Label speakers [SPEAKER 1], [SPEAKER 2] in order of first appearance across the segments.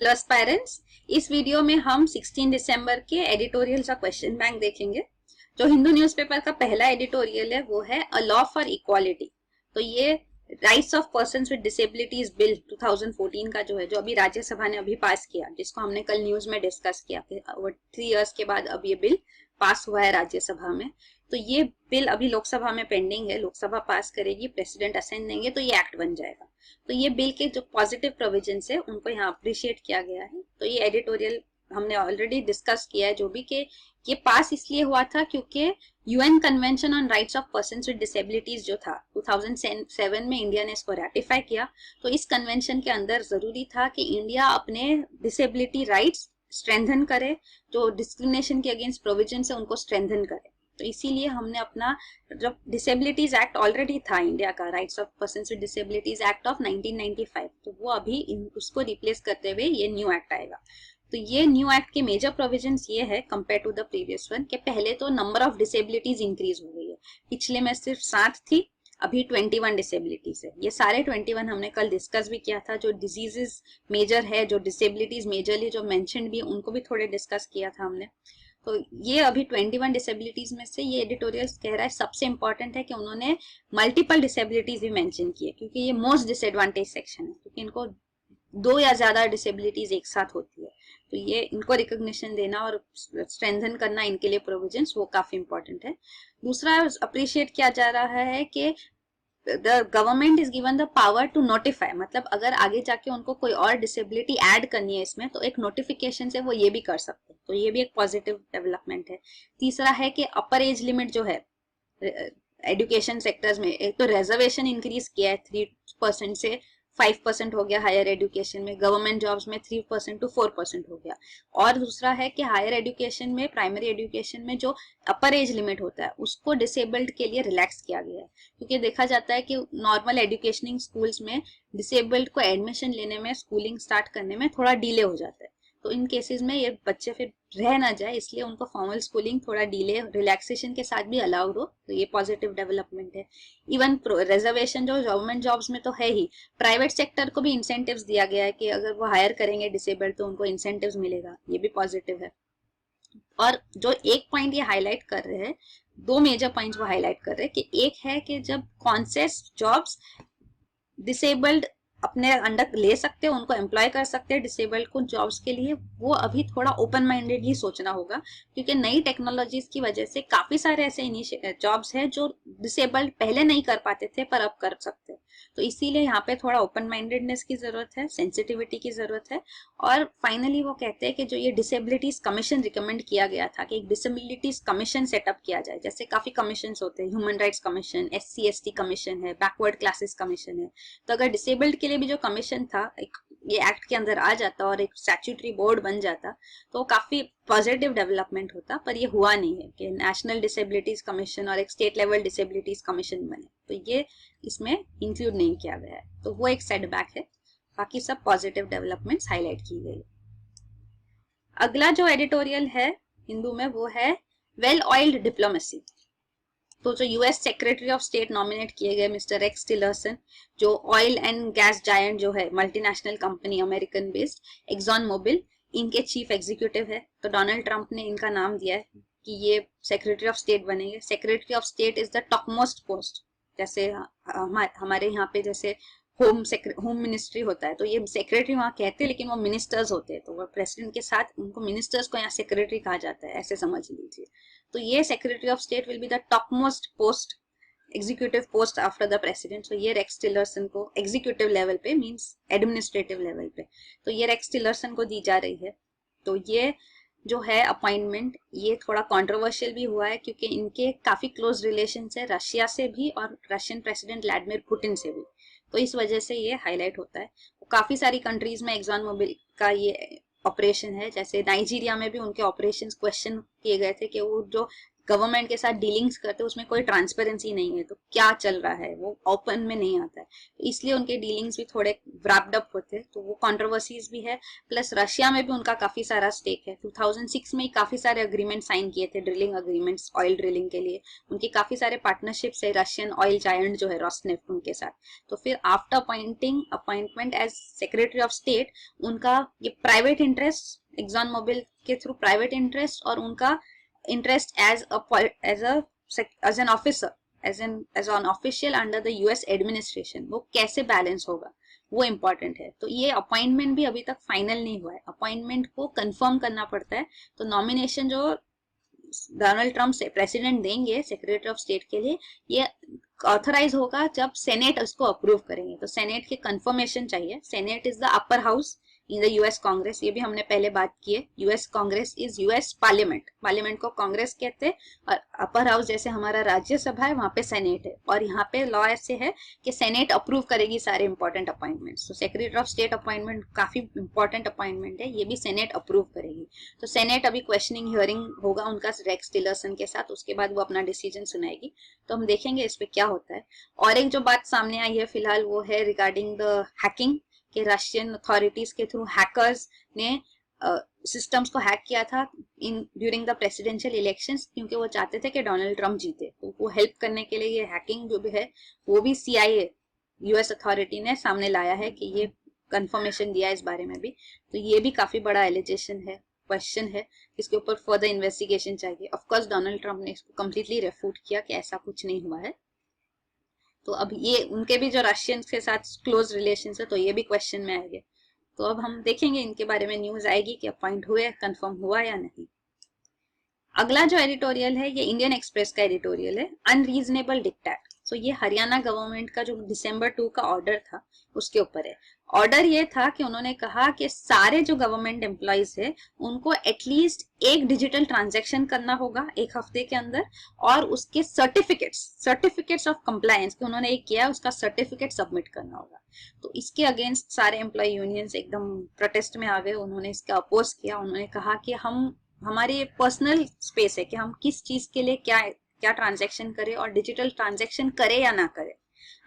[SPEAKER 1] Hello aspirants, इस video में हम 16 दिसंबर के एडिटोरियल का क्वेश्चन बैंक देखेंगे। जो हिंदू न्यूज़पेपर का पहला एडिटोरियल है वो है अ लॉ फॉर इक्वालिटी। तो ये rights of persons with disabilities bill 2014 का जो है, जो अभी राज्यसभा ने अभी पास किया, जिसको हमने कल न्यूज में डिस्कस किया कि 3 इयर्स के बाद अब ये बिल पास हुआ है राज्यसभा में। तो ये बिल अभी लोकसभा में पेंडिंग है, लोकसभा पास करेगी, प्रेसिडेंट असेंट देंगे तो ये एक्ट बन जाएगा। तो ये बिल के जो पॉजिटिव प्रोविजंस है उनको यहाँ अप्रिशिएट किया गया है। तो ये एडिटोरियल हमने ऑलरेडी डिस्कस किया है जो भी, कि ये पास इसलिए हुआ था क्योंकि UN convention on rights of persons with disabilities जो था 2007 में इंडिया ने इसको रेटिफाई किया। तो इस कन्वेंशन के अंदर जरूरी था कि इंडिया अपने डिसेबिलिटी राइट्स स्ट्रेंथन करे, जो डिस्क्रिमिनेशन के अगेंस्ट प्रोविजन है उनको स्ट्रेंथन करे। तो इसीलिए हमने अपना, जब डिसेबिलिटीज एक्ट ऑलरेडी था इंडिया का, rights of persons with disabilities act of 1995, तो वो अभी उसको रिप्लेस करते हुए ये न्यू एक्ट आएगा। तो ये न्यू एक्ट के मेजर प्रोविजंस ये है compare to the previous one, कि पहले तो नंबर ऑफ डिसेबिलिटीज इंक्रीज हो गई है। पिछले में सिर्फ 7 थी, अभी 21 डिसेबिलिटीज है। ये सारे 21 हमने कल डिस्कस भी किया था। जो डिजीजेस मेजर है, जो डिसेबिलिटीज मेजरली जो मेंशन्ड भी, उनको भी थोड़े डिस्कस किया था हमने। तो ये अभी 21 डिसेबिलिटीज में से ये एडिटोरियल कह रहा है सबसे इंपॉर्टेंट है कि उन्होंने मल्टीपल डिसेबिलिटीज भी मेंशन की है, क्योंकि ये मोस्ट डिसएडवांटेज सेक्शन है, क्योंकि इनको 2 या ज्यादा डिसेबिलिटीज एक साथ होती है। तो ये इनको रिकॉग्निशन देना और स्ट्रेंथन करना इनके लिए प्रोविजंस, वो काफी इंपॉर्टेंट है। दूसरा अप्रिशिएट किया जा रहा है कि the government is given the power to notify, मतलब अगर आगे जाके उनको कोई और डिसेबिलिटी ऐड करनी है इसमें, तो एक नोटिफिकेशन से वो ये भी कर सकते हैं। तो ये भी एक पॉजिटिव डेवलपमेंट है। तीसरा है कि अपर एज लिमिट जो है एजुकेशन सेक्टर्स में, एक तो रिजर्वेशन इंक्रीज किया है 3% से 5% हो गया हायर एजुकेशन में, गवर्नमेंट जॉब्स में 3% टू 4% हो गया। और दूसरा है कि हायर एजुकेशन में, प्राइमरी एजुकेशन में जो अपर एज लिमिट होता है उसको डिसेबल्ड के लिए रिलैक्स किया गया है, क्योंकि देखा जाता है कि नॉर्मल एजुकेशनिंग स्कूल्स में डिसेबल्ड को एडमिशन लेने में, स्कूलिंग स्टार्ट करने में थोड़ा डिले हो जाता है। तो इन केसेस में ये बच्चे फिर रह ना जाए, इसलिए उनको फॉर्मल स्कूलिंग थोड़ा डिले रिलैक्सेशन के साथ भी अलाउड हो। तो ये पॉजिटिव डेवलपमेंट है। इवन रिजर्वेशन जो गवर्नमेंट जॉब्स में तो है ही, प्राइवेट सेक्टर को भी इंसेंटिव्स दिया गया है कि अगर वो हायर करेंगे डिसेबल्ड तो उनको इंसेंटिव्स मिलेगा, ये भी पॉजिटिव है। और जो एक पॉइंट ये हाईलाइट कर रहे हैं, 2 मेजर पॉइंट्स वो हाईलाइट कर रहे हैं, कि एक है कि जब कॉन्सेस जॉब्स डिसेबल्ड अपने अंडर ले सकते हैं, उनको एम्प्लॉय कर सकते हैं डिसेबल्ड को जॉब्स के लिए, वो अभी थोड़ा ओपन माइंडेडली सोचना होगा, क्योंकि नई टेक्नोलॉजीज की वजह से काफी सारे ऐसे जॉब्स हैं जो डिसेबल्ड पहले नहीं कर पाते थे पर अब कर सकते हैं। तो इसीलिए यहाँ पे थोड़ा ओपन माइंडेडनेस की जरूरत है, सेंसिटिविटी की जरूरत है। और फाइनली वो कहते हैं कि जो ये डिसेबिलिटीज कमीशन रिकमेंड किया गया था कि एक डिसेबिलिटीज कमीशन सेटअप किया जाए, जैसे काफी कमीशन होते हैं, human rights commission, SC/ST commission है, बैकवर्ड क्लासेस कमीशन है। तो अगर डिसेबल्ड के लिए भी जो कमीशन था एक ये एक्ट के अंदर आ जाता और एक स्टैट्यूटरी बोर्ड बन जाता, तो काफी पॉजिटिव डेवलपमेंट होता। पर ये हुआ नहीं है कि नेशनल डिसेबिलिटीज कमीशन और एक स्टेट लेवल डिसेबिलिटीज कमीशन बने, तो ये इसमें इंक्लूड नहीं किया गया है। तो वो एक सेटबैक है। बाकी सब पॉजिटिव डेवलपमेंट्स हाईलाइट की गई। अगला जो एडिटोरियल है हिंदू में वो है वेल ऑयल्ड डिप्लोमेसी। तो जो US secretary of state nominate किए गए मिस्टर रेक्स टिलरसन, जो ऑयल एंड गैस जायंट जो है multinational company American based Exxon Mobil, इनके चीफ एग्जीक्यूटिव है। तो डोनाल्ड ट्रंप ने इनका नाम दिया है कि ये सेक्रेटरी ऑफ स्टेट बनेंगे। Secretary of state is the top most post, जैसे हमारे यहाँ पे जैसे होम मिनिस्ट्री होता है, तो ये सेक्रेटरी वहाँ कहते हैं लेकिन वो मिनिस्टर्स होते हैं, तो वो प्रेसिडेंट के साथ उनको मिनिस्टर्स को यहाँ सेक्रेटरी कहा जाता है, ऐसे समझ लीजिए। तो ये secretary of state will be the top most post, executive post after the president. तो ये रेक्स टिलरसन को एग्जीक्यूटिव लेवल पे, मींस एडमिनिस्ट्रेटिव लेवल पे, तो ये रेक्स टिलरसन को दी जा रही है। तो ये जो है अपॉइंटमेंट, ये थोड़ा कंट्रोवर्शियल भी हुआ है, क्योंकि इनके काफी क्लोज रिलेशन है रशिया से भी और रशियन प्रेसिडेंट व्लादिमीर पुतिन से भी। तो इस वजह से ये हाईलाइट होता है। काफी सारी कंट्रीज में एक्सॉन मोबिल का ये ऑपरेशन है, जैसे नाइजीरिया में भी उनके ऑपरेशंस क्वेश्चन किए गए थे कि वो जो गवर्नमेंट के साथ डीलिंग्स करते हैं उसमें कोई ट्रांसपेरेंसी नहीं है, तो क्या चल रहा है वो ओपन में नहीं आता है, तो इसलिए उनके डीलिंग्स भी थोड़े व्रैप्ड अप होते हैं, तो वो कंट्रोवर्सीज भी है। प्लस रशिया में भी उनका काफी सारा स्टेक है। 2006 में काफी सारे अग्रीमेंट साइन किए थे, ड्रिलिंग अग्रीमेंट्स ऑयल ड्रिलिंग के लिए, उनके काफी सारे पार्टनरशिप्स है रशियन ऑयल जायंट जो है रोस्नेफ्ट उनके साथ। तो फिर after appointment as secretary of state, उनका ये प्राइवेट इंटरेस्ट एक्सॉन मोबिल के थ्रू प्राइवेट इंटरेस्ट और उनका interest as an officer as an official under the US administration, वो कैसे बैलेंस होगा वो इम्पोर्टेंट है। तो ये अपॉइंटमेंट भी अभी तक फाइनल नहीं हुआ है, अपॉइंटमेंट को कंफर्म करना पड़ता है। तो नॉमिनेशन जो डोनाल्ड ट्रम्प से प्रेसिडेंट देंगे सेक्रेटरी ऑफ स्टेट के लिए, ये ऑथराइज होगा जब सेनेट उसको अप्रूव करेंगे। तो सेनेट के कंफर्मेशन चाहिए। Senate is the upper house in the US Congress, ये भी हमने पहले बात की है। US Congress is US parliament, parliament को कांग्रेस कहते हैं, और अपर हाउस जैसे हमारा राज्यसभा है वहां पे सेनेट है। और यहाँ पे लॉ ऐसे है कि सेनेट अप्रूव करेगी सारे इंपॉर्टेंट अपॉइंटमेंट्स। तो सेक्रेटरी ऑफ स्टेट अपॉइंटमेंट काफी इंपॉर्टेंट अपॉइंटमेंट है, ये भी सेनेट अप्रूव करेगी। तो सेनेट अभी क्वेश्चनिंग हियरिंग होगा उनका रेक्स टिलरसन के साथ, उसके बाद वो अपना डिसीजन सुनाएगी। तो हम देखेंगे इस पे क्या होता है। और एक जो बात सामने आई है फिलहाल वो है रिगार्डिंग द हैकिंग, कि रशियन अथॉरिटीज के थ्रू हैकर्स ने सिस्टम्स को हैक किया था in during the presidential elections, क्योंकि वो चाहते थे कि डोनाल्ड ट्रम्प जीते। तो वो हेल्प करने के लिए ये हैकिंग जो भी है वो भी CIA यूएस अथॉरिटी ने सामने लाया है कि ये कंफर्मेशन दिया इस बारे में भी। तो ये भी काफी बड़ा एलिगेशन है, क्वेश्चन है, इसके ऊपर फर्दर इन्वेस्टिगेशन चाहिए। ऑफकोर्स डोनाल्ड ट्रम्प ने इसको कम्प्लीटली रेफ्यूट किया कि ऐसा कुछ नहीं हुआ है। तो अब ये उनके भी जो रशियन के साथ क्लोज रिलेशन है, तो ये भी क्वेश्चन में आएंगे। तो अब हम देखेंगे इनके बारे में न्यूज आएगी कि अपॉइंट हुए, कंफर्म हुआ या नहीं। अगला जो एडिटोरियल है ये इंडियन एक्सप्रेस का एडिटोरियल है, अनरीजनेबल डिक्टेट। तो ये हरियाणा गवर्नमेंट का जो December 2 का ऑर्डर था उसके ऊपर है। ऑर्डर ये था कि उन्होंने कहा कि सारे जो गवर्नमेंट एम्प्लॉइज है उनको एटलीस्ट एक डिजिटल ट्रांजैक्शन करना होगा एक हफ्ते के अंदर, और उसके सर्टिफिकेट्स ऑफ कंप्लायंस कि उन्होंने एक किया उसका सर्टिफिकेट सबमिट करना होगा। तो इसके अगेंस्ट सारे एम्प्लॉय यूनियंस एकदम प्रोटेस्ट में आ गए, उन्होंने इसका अपोज किया। उन्होंने कहा कि हमारी पर्सनल स्पेस है कि हम किस चीज के लिए क्या ट्रांजैक्शन करें, और डिजिटल ट्रांजैक्शन करें या ना करें।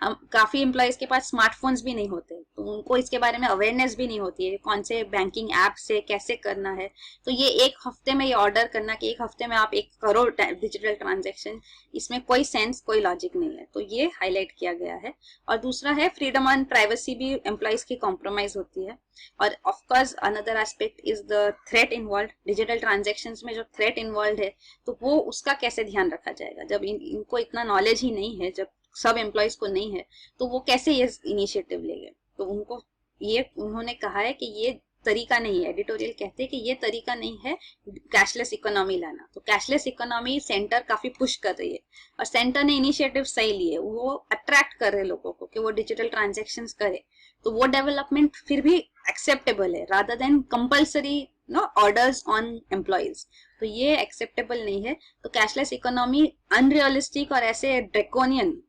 [SPEAKER 1] हम काफी एम्प्लॉयज के पास स्मार्टफोन्स भी नहीं होते, तो उनको इसके बारे में अवेयरनेस भी नहीं होती है कौन से बैंकिंग ऐप से कैसे करना है। तो ये एक हफ्ते में ये ऑर्डर करना कि एक हफ्ते में आप 1 करोड़ डिजिटल ट्रांजैक्शन, इसमें कोई सेंस कोई लॉजिक नहीं है। तो ये हाईलाइट किया गया है। और दूसरा है फ्रीडम एंड प्राइवेसी भी एम्प्लॉयज की कॉम्प्रोमाइज होती है। और of course another aspect is the threat involve, digital transaction में जो थ्रेट इन्वॉल्व है तो वो उसका कैसे ध्यान रखा जाएगा। जब इनको इतना नॉलेज ही नहीं है, जब सब एम्प्लॉयज को नहीं है, तो वो कैसे ये इनिशिएटिव लेंगे। तो उन्होंने कहा है कि ये तरीका नहीं है, एडिटोरियल कहते हैं कि ये तरीका नहीं है कैशलेस इकोनॉमी लाना। तो कैशलेस इकोनॉमी सेंटर काफी पुश कर रही है, और सेंटर ने इनिशिएटिव सही लिए, वो अट्रैक्ट कर रहे लोगों को कि वो डिजिटल ट्रांजेक्शंस करे। तो वो डेवलपमेंट फिर भी एक्सेप्टेबल है rather than compulsory orders on employees. तो ये एक्सेप्टेबल नहीं है। तो कैशलेस इकोनॉमी अनरियलिस्टिक और ऐसे ड्रैकोनियन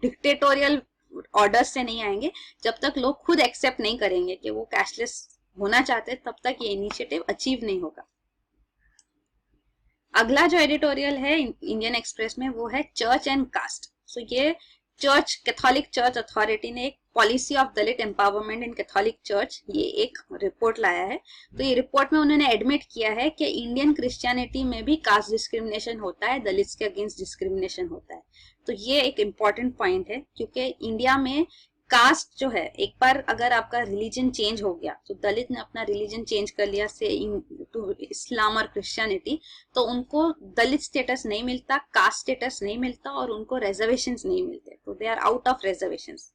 [SPEAKER 1] डिक्टेटोरियल ऑर्डर्स से नहीं आएंगे। जब तक लोग खुद एक्सेप्ट नहीं करेंगे कि वो कैशलेस होना चाहते, तब तक ये इनिशिएटिव अचीव नहीं होगा। अगला जो एडिटोरियल है इंडियन एक्सप्रेस में वो है चर्च एंड कास्ट। सो ये कैथोलिक चर्च अथॉरिटी ने एक policy of Dalit empowerment in Catholic church, ये एक रिपोर्ट लाया है। तो ये रिपोर्ट में उन्होंने एडमिट किया है कि इंडियन क्रिश्चियनिटी में भी कास्ट डिस्क्रिमिनेशन होता है, दलित के अगेंस्ट डिस्क्रिमिनेशन होता है। तो ये एक इम्पॉर्टेंट पॉइंट है, क्योंकि इंडिया में कास्ट जो है, एक बार अगर आपका रिलीजन चेंज हो गया, तो दलित ने अपना रिलीजन चेंज कर लिया से टू इस्लाम और क्रिश्चियनिटी, तो उनको दलित स्टेटस नहीं मिलता, कास्ट स्टेटस नहीं मिलता, और उनको रिजर्वेशंस नहीं मिलते। तो they are out of reservations.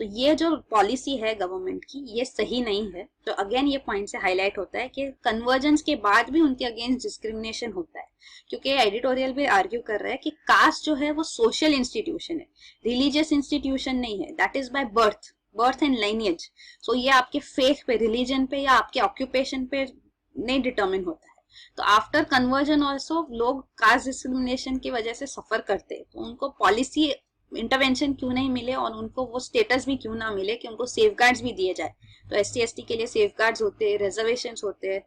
[SPEAKER 1] तो ये जो पॉलिसी है गवर्नमेंट की, ये सही नहीं है। तो अगेन ये पॉइंट से हाईलाइट होता है कि कन्वर्जेंस के बाद भी उनके अगेंस्ट डिस्क्रिमिनेशन होता है, क्योंकि एडिटोरियल भी आर्ग्यू कर रहा है कि कास्ट जो है वो सोशल इंस्टीट्यूशन है, रिलीजियस इंस्टीट्यूशन नहीं है। That is by birth and lineage. So ये आपके फेथ पे, रिलीजन पे या आपके ऑक्यूपेशन पे नहीं डिटर्मिन होता है। तो आफ्टर कन्वर्जन ऑल्सो लोग कास्ट डिस्क्रिमिनेशन की वजह से सफर करते हैं। तो उनको पॉलिसी इंटरवेंशन क्यों नहीं मिले, और उनको वो स्टेटस भी क्यों ना मिले कि उनको सेफगार्ड्स भी दिए जाए। तो SC ST के लिए सेफगार्ड्स होते हैं, रिजर्वेशंस होते हैं,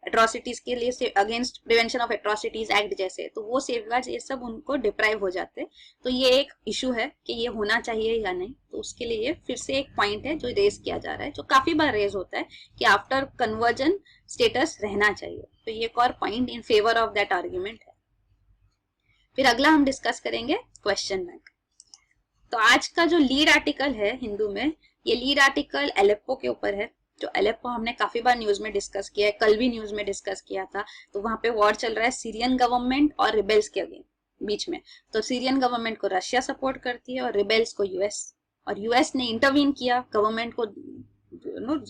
[SPEAKER 1] एट्रोसिटीज के लिए, against prevention of atrocities act जैसे, तो वो सेफगार्ड्स ये सब उनको डिप्राइव हो जाते हैं। तो ये एक इशू है कि ये होना चाहिए या नहीं, तो उसके लिए ये फिर से एक पॉइंट है जो रेज किया जा रहा है, जो काफी बार रेज होता है कि आफ्टर कन्वर्जन स्टेटस रहना चाहिए। तो ये एक और point in favour of that argument है। फिर अगला हम डिस्कस करेंगे क्वेश्चन बैंक। तो आज का जो लीड आर्टिकल है हिंदू में, ये लीड आर्टिकल एलेप्पो के ऊपर है। जो एलेप्पो हमने काफी बार न्यूज में डिस्कस किया है, कल भी न्यूज में डिस्कस किया था। तो वहां पे वॉर चल रहा है सीरियन गवर्नमेंट और रिबेल्स के बीच में। तो सीरियन गवर्नमेंट को रशिया सपोर्ट करती है और रिबेल्स को यूएस, और यूएस ने इंटरवीन किया गवर्नमेंट को,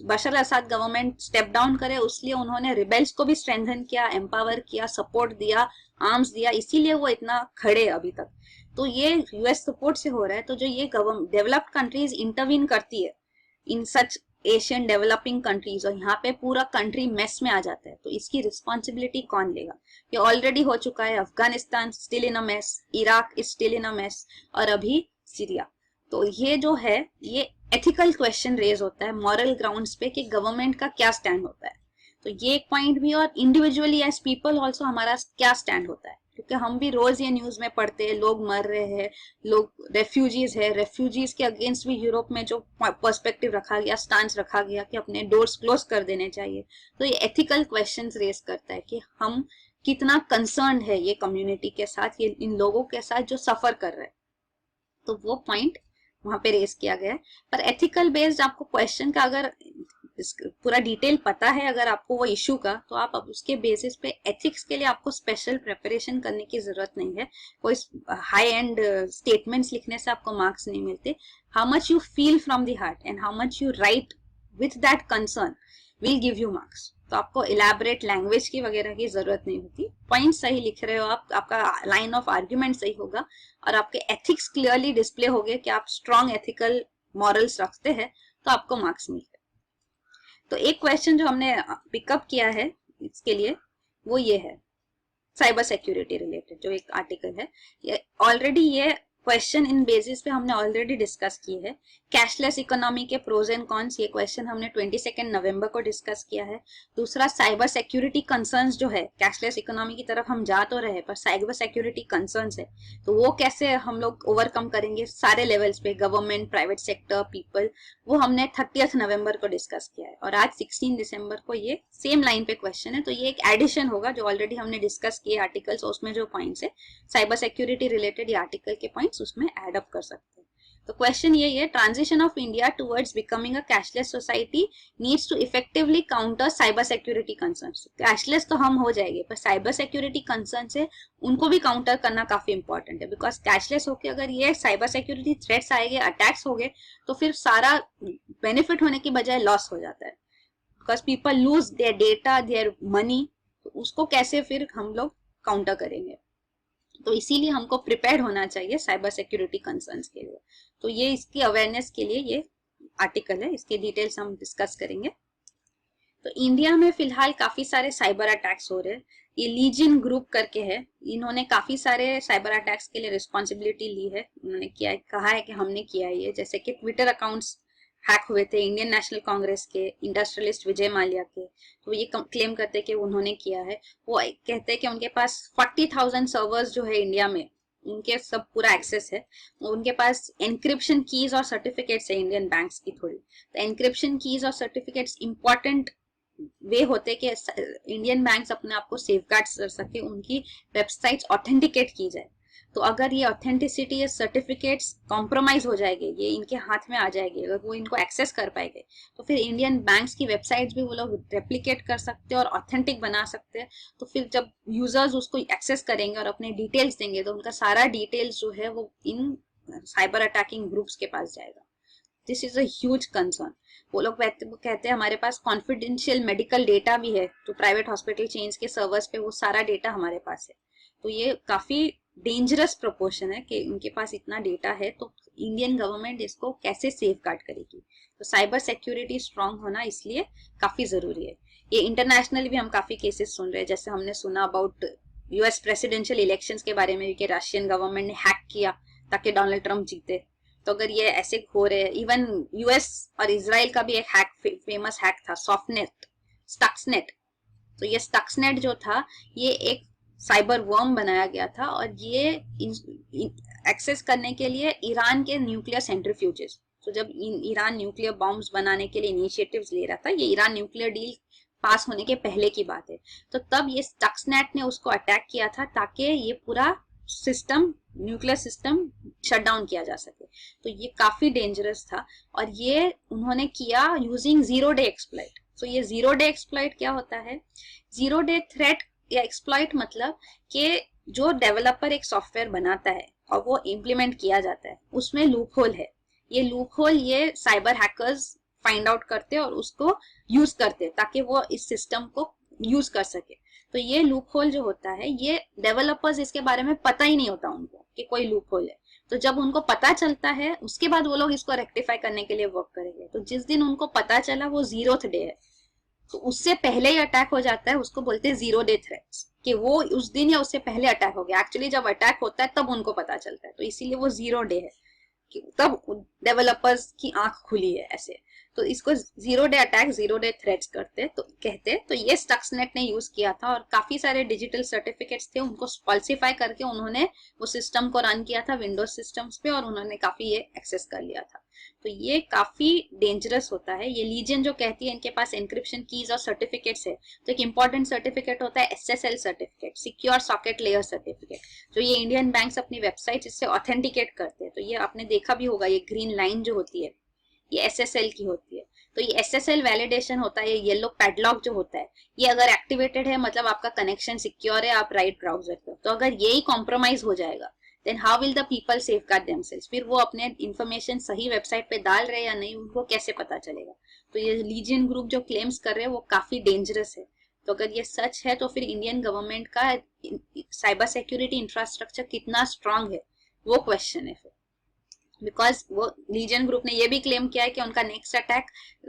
[SPEAKER 1] बशर असद गवर्नमेंट स्टेप डाउन करे, इसलिए उन्होंने रिबेल्स को भी स्ट्रेंथन किया, एम्पावर किया, सपोर्ट दिया, आर्म्स दिया, इसीलिए वो इतना खड़े अभी तक। तो ये यूएस सपोर्ट से हो रहा है। तो जो ये डेवलप्ड कंट्रीज इंटरवीन करती है इन सच एशियन डेवलपिंग कंट्रीज, और यहाँ पे पूरा कंट्री मेस में आ जाता है, तो इसकी रिस्पॉन्सिबिलिटी कौन लेगा? ये ऑलरेडी हो चुका है, Afghanistan still in a mess, Iraq is still in a mess, और अभी सीरिया। तो ये जो है ये एथिकल क्वेश्चन रेज होता है मॉरल ग्राउंड्स पे कि गवर्नमेंट का क्या स्टैंड होता है। तो ये एक पॉइंट भी, और इंडिविजुअली एज पीपल ऑल्सो हमारा क्या स्टैंड होता है, क्योंकि हम भी रोज ये न्यूज में पढ़ते हैं, लोग मर रहे हैं, लोग रेफ्यूजीज है, रेफ्यूजीज के अगेंस्ट भी यूरोप में जो पर्सपेक्टिव रखा गया, स्टांस रखा गया कि अपने डोर्स क्लोज कर देने चाहिए। तो ये एथिकल क्वेश्चंस रेज करता है कि हम कितना कंसर्न है ये कम्युनिटी के साथ, ये इन लोगों के साथ जो सफर कर रहे हैं। तो वो पॉइंट वहां पे रेज किया गया है। पर एथिकल बेस्ड आपको क्वेश्चन का अगर पूरा डिटेल पता है अगर आपको वो इशू का, तो आप अब उसके बेसिस पे एथिक्स के लिए आपको स्पेशल प्रिपरेशन करने की जरूरत नहीं है। कोई हाई एंड स्टेटमेंट्स लिखने से आपको मार्क्स नहीं मिलते। How much you feel from the heart and how much you right with that concern will give you marks. तो आपको इलेबोरेट लैंग्वेज की वगैरह की जरूरत नहीं होती। पॉइंट सही लिख रहे हो आप, आपका लाइन ऑफ आर्ग्यूमेंट सही होगा और आपके एथिक्स क्लियरली डिस्प्ले हो गए कि आप स्ट्रॉन्ग एथिकल मॉरल्स रखते हैं, तो आपको मार्क्स मिलते हैं। तो एक क्वेश्चन जो हमने पिकअप किया है इसके लिए वो ये है साइबर सिक्योरिटी रिलेटेड जो एक आर्टिकल है। ये ऑलरेडी ये क्वेश्चन इन बेसिस पे हमने ऑलरेडी डिस्कस की है। कैशलेस इकोनॉमी के प्रोज एंड कॉन्स, ये क्वेश्चन हमने 22 नवंबर को डिस्कस किया है। दूसरा साइबर सिक्योरिटी कंसर्न्स जो है, कैशलेस इकोनॉमी की तरफ हम जा तो रहे पर साइबर सिक्योरिटी कंसर्न्स है, तो वो कैसे हम लोग ओवरकम करेंगे सारे लेवल्स पे, गवर्नमेंट, प्राइवेट सेक्टर, पीपल, वो हमने 30 नवंबर को डिस्कस किया है। और आज 16 दिसंबर को ये सेम लाइन पे क्वेश्चन है। तो ये एक एडिशन होगा जो ऑलरेडी हमने डिस्कस किए आर्टिकल्स, उसमें जो पॉइंट्स है साइबर सिक्योरिटी रिलेटेड, ये आर्टिकल के पॉइंट्स उसमें ऐड अप कर सकते हैं। तो क्वेश्चन ये है, transition of India towards becoming a cashless society needs to effectively counter cyber security concerns. Cashless तो हम हो जाएंगे पर साइबर सिक्योरिटी कंसर्न्स है उनको भी काउंटर करना काफी इंपॉर्टेंट है। बिकॉज कैशलेस होके अगर ये साइबर सिक्योरिटी थ्रेट्स आएंगे, अटैक्स हो गए, तो फिर सारा बेनिफिट होने की बजाय लॉस हो जाता है। Because people lose their data, their money, तो उसको कैसे फिर हम लोग काउंटर करेंगे। तो इसीलिए हमको प्रिपेयर होना चाहिए साइबर सिक्योरिटी कंसर्न्स के लिए। तो ये इसकी अवेयरनेस के लिए ये आर्टिकल है, इसके डिटेल्स हम डिस्कस करेंगे। तो इंडिया में फिलहाल काफी सारे साइबर अटैक्स हो रहे हैं। ये लीजियन ग्रुप करके है, इन्होंने काफी सारे साइबर अटैक्स के लिए रिस्पॉन्सिबिलिटी ली है। उन्होंने किया, कहा है कि हमने किया है ये, जैसे कि ट्विटर अकाउंट्स हैक हुए थे इंडियन नेशनल कांग्रेस के, इंडस्ट्रियलिस्ट विजय माल्या के, तो ये क्लेम करते हैं कि उन्होंने किया है। वो कहते हैं कि उनके पास 40,000 सर्वर्स जो है इंडिया में, उनके सब पूरा एक्सेस है। उनके पास एनक्रिप्शन कीज और सर्टिफिकेट्स है इंडियन बैंक्स की थोड़ी। तो एनक्रिप्शन कीज और सर्टिफिकेट्स इंपॉर्टेंट वे होते कि इंडियन बैंक्स अपने आप को सेफगार्ड कर सके, उनकी वेबसाइट्स ऑथेंटिकेट की जाए। तो अगर ये ऑथेंटिसिटी या सर्टिफिकेट्स कॉम्प्रोमाइज हो जाएंगे, ये इनके हाथ में आ जाएंगे, अगर वो इनको एक्सेस कर पाएंगे, तो फिर इंडियन बैंक्स की वेबसाइट्स भी वो लोग रेप्लिकेट कर सकते हैं और ऑथेंटिक बना सकते हैं। तो फिर जब यूजर्स उसको एक्सेस करेंगे और अपने डिटेल्स देंगे, तो उनका सारा डिटेल्स जो है वो इन साइबर अटैकिंग ग्रुप्स के पास जाएगा। This is a huge concern. वो लोग कहते हैं हमारे पास कॉन्फिडेंशियल मेडिकल डेटा भी है, तो प्राइवेट हॉस्पिटल चेन्स के सर्वर्स पे वो सारा डेटा हमारे पास है। तो ये काफी डेंजरस प्रोपोर्शन है कि उनके पास इतना डेटा है, तो इंडियन गवर्नमेंट इसको कैसे सेफ गार्ड करेगी। तो साइबर सिक्योरिटी स्ट्रांग होना इसलिए काफी जरूरी है। ये इंटरनेशनल भी हम काफी केसेस सुन रहे हैं, जैसे हमने सुना अबाउट यूएस प्रेसिडेंशियल इलेक्शंस के बारे में भी कि रशियन गवर्नमेंट ने हैक किया ताकि डोनाल्ड ट्रंप जीते। तो अगर ये ऐसे हो रहे हैं, इवन यूएस और इजराइल का भी एक हैक, फेमस हैक था सॉफ्टनेट, स्टक्सनेट, तो ये स्टक्सनेट जो था ये एक साइबर वर्म बनाया गया था और ये एक्सेस करने के लिए ईरान के न्यूक्लियर सेंट्रीफ्यूजेस, तो जब ईरान न्यूक्लियर बॉम्ब्स बनाने के लिए इनिशिएटिव्स ले रहा था, ये ईरान न्यूक्लियर डील पास होने के पहले की बात है, तो तब ये स्टक्सनेट ने उसको अटैक किया था ताकि ये पूरा system, nuclear system shut down किया जा सके। तो ये काफी डेंजरस था और ये उन्होंने किया यूजिंग जीरो डे एक्सप्लॉइट। तो ये जीरो डे एक्सप्लॉइट क्या होता है? जीरो डे थ्रेट या एक्सप्लॉइट मतलब कि जो डेवलपर एक सॉफ्टवेयर बनाता है और वो इम्प्लीमेंट किया जाता है, उसमें लूप होल है। ये लूप होल ये साइबर हैकर्स फाइंड आउट करते और उसको यूज करते ताकि वो इस सिस्टम को यूज कर सके। तो ये लूप होल जो होता है, ये डेवलपर्स इसके बारे में पता ही नहीं होता उनको कि कोई लूप होल है। तो जब उनको पता चलता है उसके बाद वो लोग इसको रेक्टिफाई करने के लिए वर्क करेंगे। तो जिस दिन उनको पता चला वो 0th डे है, तो उससे पहले ही अटैक हो जाता है, उसको बोलते हैं जीरो डे थ्रेट्स, कि वो उस दिन या उससे पहले अटैक हो गया। एक्चुअली जब अटैक होता है तब उनको पता चलता है, तो इसीलिए वो 0 डे है कि तब डेवलपर्स की आंख खुली है ऐसे। तो इसको zero day attack, zero day threats कहते। तो ये स्टक्सनेट ने यूज किया था और काफी सारे डिजिटल सर्टिफिकेट्स थे, उनको फॉल्सिफाई करके उन्होंने वो सिस्टम को रन किया था विंडोज सिस्टम्स पे और उन्होंने काफी ये एक्सेस कर लिया था। तो ये काफी डेंजरस होता है। ये लीजन जो कहती है इनके पास एनक्रिप्शन कीज और सर्टिफिकेट्स है, तो एक इंपॉर्टेंट सर्टिफिकेट होता है SSL certificate, secure socket layer certificate, जो ये इंडियन बैंक्स अपनी वेबसाइट इससे ऑथेंटिकेट करते हैं। तो ये आपने देखा भी होगा, ये ग्रीन लाइन जो होती है ये SSL की होती है। तो ये SSL वैलिडेशन होता है। ये येलो पैडलॉक जो होता है, ये अगर एक्टिवेटेड है मतलब आपका कनेक्शन सिक्योर है, आप राइट ब्राउजर पे। तो अगर यही कॉम्प्रोमाइज हो जाएगा then how will the people safeguard themselves? फिर वो अपने इंफॉर्मेशन सही वेबसाइट पे डाल रहे या नहीं, उनको कैसे पता चलेगा? तो ये लीजियन ग्रुप जो क्लेम्स कर रहे हैं वो काफी डेंजरस है। तो अगर ये सच है तो फिर इंडियन गवर्नमेंट का साइबर सिक्योरिटी इंफ्रास्ट्रक्चर कितना स्ट्रांग है, वो क्वेश्चन है फिर। बिकॉज वो लीजन ग्रुप ने ये भी क्लेम किया है कि उनका नेक्स्ट अटैक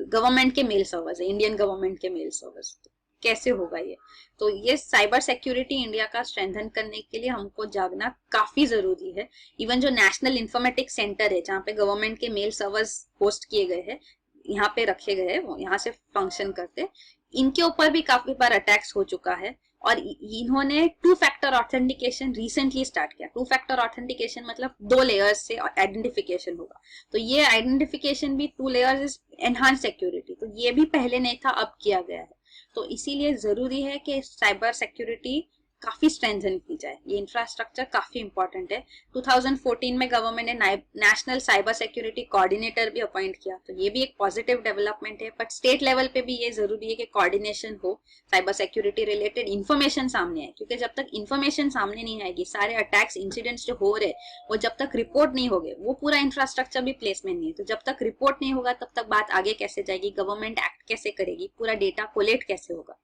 [SPEAKER 1] गवर्नमेंट के मेल सर्वर्स है, इंडियन गवर्नमेंट के मेल सर्वर्स। कैसे होगा ये? तो ये साइबर सिक्योरिटी इंडिया का स्ट्रेंथन करने के लिए हमको जागना काफी जरूरी है। इवन जो नेशनल इंफॉर्मेटिक्स सेंटर है, जहाँ पे गवर्नमेंट के मेल सर्वर्स होस्ट किए गए हैं, यहाँ पे रखे गए हैं, वो यहाँ से फंक्शन करते, इनके ऊपर भी काफी बार अटैक्स हो चुका है। और इन्होंने 2 फैक्टर ऑथेंटिकेशन रिसेंटली स्टार्ट किया। 2 फैक्टर ऑथेंटिकेशन मतलब 2 लेयर्स से आइडेंटिफिकेशन होगा। तो ये आइडेंटिफिकेशन भी 2 लेयर्स इज एनहांस सिक्योरिटी, तो ये भी पहले नहीं था, अब किया गया है। तो इसीलिए जरूरी है कि साइबर सिक्योरिटी काफी स्ट्रेंथन की जाए। ये इंफ्रास्ट्रक्चर काफी इंपॉर्टेंट है। 2014 में गवर्नमेंट ने नेशनल साइबर सिक्योरिटी कोऑर्डिनेटर भी अपॉइंट किया, तो ये भी एक पॉजिटिव डेवलपमेंट है। बट स्टेट लेवल पे भी ये जरूरी है कि कोऑर्डिनेशन हो, साइबर सिक्योरिटी रिलेटेड इन्फॉर्मेशन सामने आए, क्योंकि जब तक इन्फॉर्मेशन सामने नहीं आएगी, सारे अटैक्स इंसिडेंट्स जो हो रहे वो जब तक रिपोर्ट नहीं होंगे, वो पूरा इंफ्रास्ट्रक्चर भी प्लेसमेंट नहीं है, तो जब तक रिपोर्ट नहीं होगा तब तक बात आगे कैसे जाएगी, गवर्नमेंट एक्ट कैसे करेगी, पूरा डेटा कोलेक्ट कैसे होगा?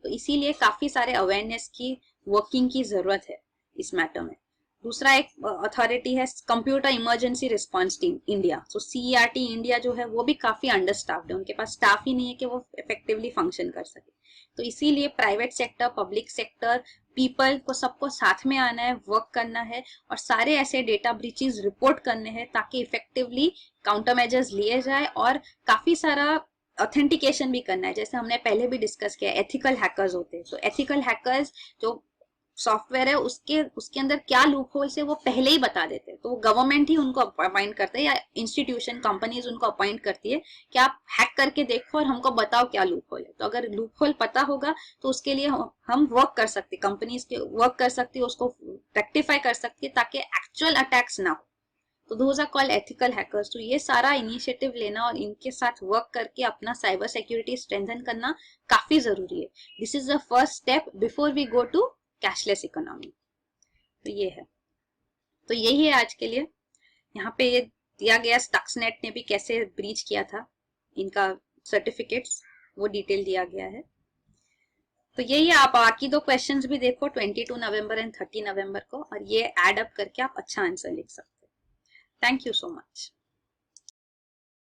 [SPEAKER 1] तो इसीलिए काफी सारे अवेयरनेस की वर्किंग की जरूरत है इस मैटर में। दूसरा एक अथॉरिटी है computer emergency response team India. तो CERT इंडिया जो है वो भी काफी अंडरस्टाफ्ड है, उनके पास स्टाफ ही नहीं है कि वो इफेक्टिवली फंक्शन कर सके। तो इसीलिए private sector, public sector, people को सबको साथ में आना है, वर्क करना है और सारे ऐसे डेटा ब्रीचेस रिपोर्ट करने हैं ताकि इफेक्टिवली काउंटर मेजर्स लिए जाए और काफी सारा ऑथेंटिकेशन भी करना है। जैसे हमने पहले भी डिस्कस किया, एथिकल हैकर्स होते हैं। तो एथिकल हैकर्स जो सॉफ्टवेयर है उसके अंदर क्या लूप होल्स है वो पहले ही बता देते हैं। तो वो गवर्नमेंट ही उनको अपॉइंट करते हैं या इंस्टीट्यूशन, कंपनीज उनको अपॉइंट करती है कि आप हैक करके देखो और हमको बताओ क्या लूप होल है। तो अगर लूप होल पता होगा तो उसके लिए हम वर्क कर सकते, कंपनीज के वर्क कर सकती है, उसको रेक्टिफाई कर सकती है ताकि एक्चुअल अटैक्स ना हो। तो those are called ethical hackers. तो ये सारा इनिशिएटिव लेना और इनके साथ वर्क करके अपना साइबर सिक्योरिटी स्ट्रेंथन करना काफी जरूरी है। This is the first step before we go to cashless economy. तो ये है, तो यही है आज के लिए। यहाँ पे ये दिया गया स्टक्सनेट ने भी कैसे ब्रीच किया था, इनका सर्टिफिकेट्स वो डिटेल दिया गया है। तो यही है, आप बाकी 2 क्वेश्चंस भी देखो 22 नवंबर एंड 30 नवंबर को, और ये एड अप करके आप अच्छा आंसर लिख सकते हैं। Thank you so much.